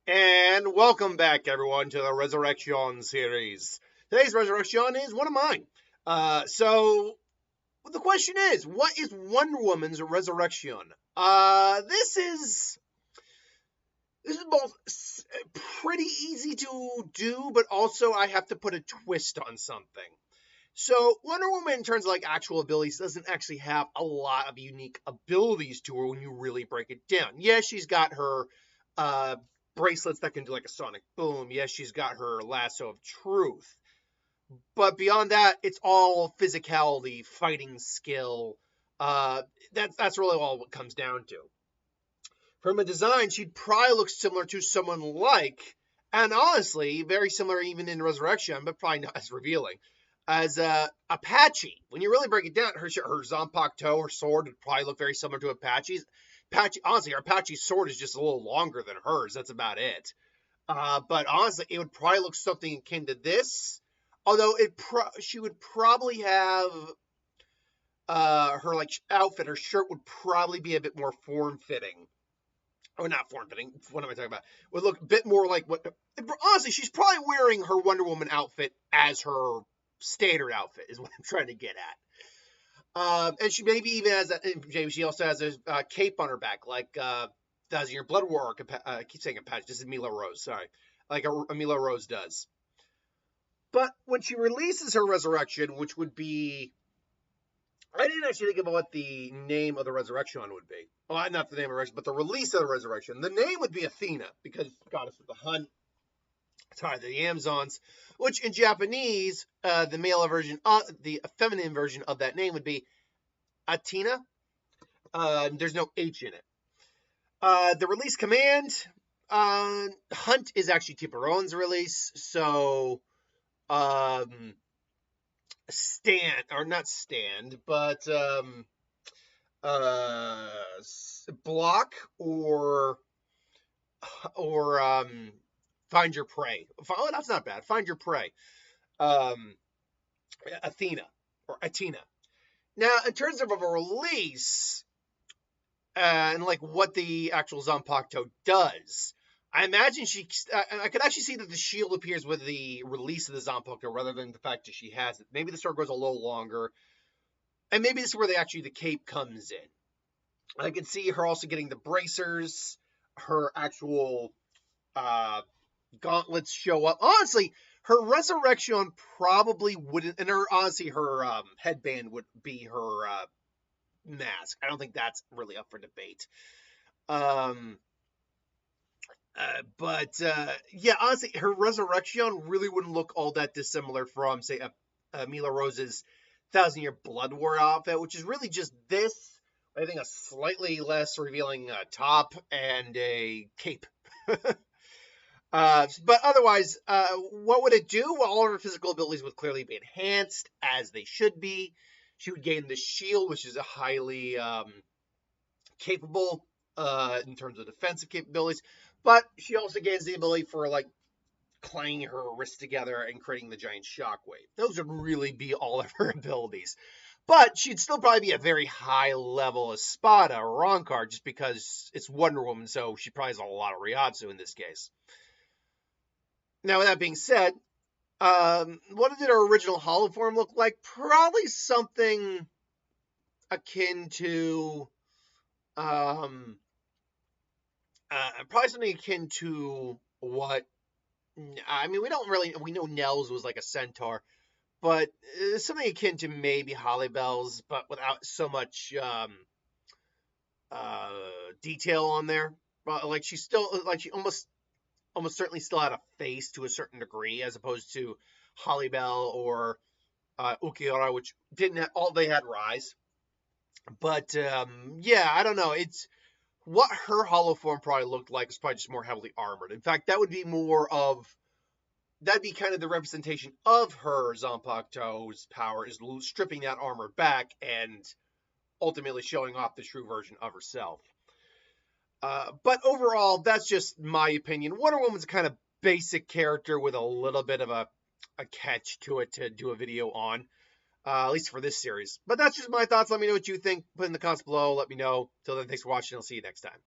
And welcome back, everyone, to the Resurrection series. Today's Resurrection is one of mine. So the question is, what is Wonder Woman's resurrection? This is both pretty easy to do, but also I have to put a twist on something. So Wonder Woman, in terms of like actual abilities, doesn't actually have a lot of unique abilities to her when you really break it down. Yes, she's got her uh, bracelets that can do like a sonic boom. Yes, she's got her lasso of truth. But beyond that, it's all physicality, fighting skill. That's really all it comes down to. From a design, she'd probably look similar to someone like, and honestly, very similar even in Resurrection, but probably not as revealing, as Apache. When you really break it down, her Zanpakuto, her sword would probably look very similar to Apache's. Honestly, Apache's sword is just a little longer than hers. That's about it. But honestly, it would probably look something akin to this. Although she would probably have her like outfit, her shirt would probably be a bit more form fitting. Or not form fitting. What am I talking about? Would look a bit more like what. Honestly, she's probably wearing her Wonder Woman outfit as her standard outfit. Is what I'm trying to get at. And she maybe even has maybe she also has a cape on her back, like does your Blood War. I keep saying Apache. This is Mila Rose. Sorry, like a Mila Rose does. But when she releases her resurrection, which would be, I didn't actually think about what the name of the resurrection would be. Well, not the name of the resurrection, but the release of the resurrection. The name would be Athena, because goddess of the hunt, sorry, the Amazons, which in Japanese, the male version, the feminine version of that name would be Athena. There's no H in it. The release command, Hunt is actually Tiburon's release, so stand, or not stand, but block or find your prey. Oh, that's not bad. Find your prey. Athena or Athena. Now, in terms of a release and like what the actual Zanpakuto does, I imagine I could actually see that the shield appears with the release of the Zanpakuto rather than the fact that she has it. Maybe the sword goes a little longer, and maybe this is where the cape comes in. I can see her also getting the bracers, her actual gauntlets show up. Honestly, her resurrection probably wouldn't, and her headband would be her mask. I don't think that's really up for debate. Yeah, honestly, her resurrection really wouldn't look all that dissimilar from, say, Mila Rose's 1,000-Year Blood War outfit, which is really just this. I think a slightly less revealing top and a cape. But otherwise, what would it do? Well, all of her physical abilities would clearly be enhanced, as they should be. She would gain the shield, which is a highly capable in terms of defensive capabilities. But she also gains the ability for, like, clanging her wrists together and creating the giant shockwave. Those would really be all of her abilities. But she'd still probably be a very high level Espada or Ronkar just because it's Wonder Woman, so she probably has a lot of Ryatsu in this case. Now, with that being said, what did her original hollow form look like? Probably something akin to what, I mean, we know Nels was like a centaur, but something akin to maybe Holly Bells, but without so much detail on there. But like she almost certainly still had a face to a certain degree, as opposed to Holly Bell or Ukiura, which didn't have, all they had Rise. But yeah, I don't know. It's what her hollow form probably looked like is probably just more heavily armored. In fact, that'd be kind of the representation of her Zanpakuto's power, is stripping that armor back and ultimately showing off the true version of herself. But overall, that's just my opinion. Wonder Woman's a kind of basic character with a little bit of a catch to it to do a video on, at least for this series. But that's just my thoughts. Let me know what you think. Put in the comments below. Let me know. Till then, thanks for watching. I'll see you next time.